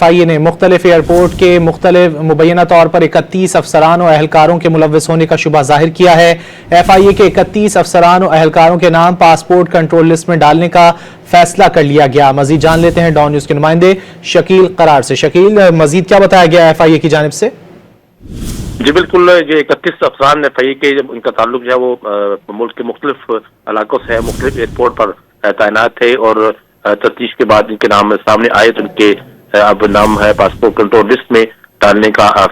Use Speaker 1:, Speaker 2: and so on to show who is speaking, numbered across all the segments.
Speaker 1: FIA نے مختلف airport کے مختلف مبینہ طور پر 31 افسران و اہلکاروں کے ملوث ہونے کا شبہ ظاہر کیا ہے۔ FIA کے 31 افسران و اہلکاروں کے نام پاسپورٹ کنٹرول لسٹ میں ڈالنے کا فیصلہ کر لیا گیا۔ مزید جان لیتے ہیں ڈان نیوز کے نمائندے شکیل قرار سے۔ شکیل، مزید کیا بتایا گیا FIA کی جانب سے؟
Speaker 2: جی بالکل، یہ 31 افسران FIA کے ان کا تعلق جو ہے وہ ملک کے مختلف علاقوں سے ہے، مختلف ایئرپورٹ پر تعینات تھے اور تفتیش کے بعد ان کے نام سامنے آئے تو ان کے اب نام ہے پاسپورٹ کنٹرول لسٹ میں ڈالنے کا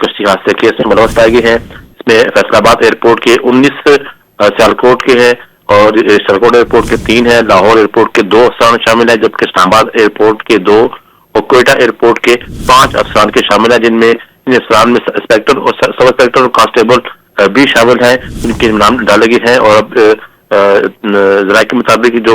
Speaker 2: کشتی حادثے کیس میں ملوث پائے گئے ہیں۔ اس میں فیصل آباد ایئرپورٹ کے 19، سیالکوٹ کے ہیں اور سیالکوٹ ایئرپورٹ کے 3 ہیں، لاہور ایئرپورٹ کے 2 افسران شامل ہیں، جبکہ اسلام آباد ایئرپورٹ کے 2 اور کوئٹہ ایئرپورٹ کے 5 افسران کے شامل ہیں، جن میں ان افسران میں انسپیکٹر اور سب انسپیکٹر اور کانسٹیبل بھی شامل ہیں، ان کے نام ڈالے گئے ہیں۔ اور اب ذرائع کے مطابق جو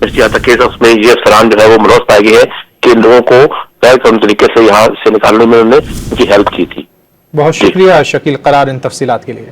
Speaker 2: کشتی حادثہ کیس ہے اس میں یہ افسران جو ہے وہ ملوث پائے گئے ہیں کہ ان لوگوں کو غیر قانونی طریقے سے یہاں سے نکالنے میں انہوں نے ان کی ہیلپ کی تھی۔
Speaker 1: بہت شکریہ شکیل قرار ان تفصیلات کے لیے۔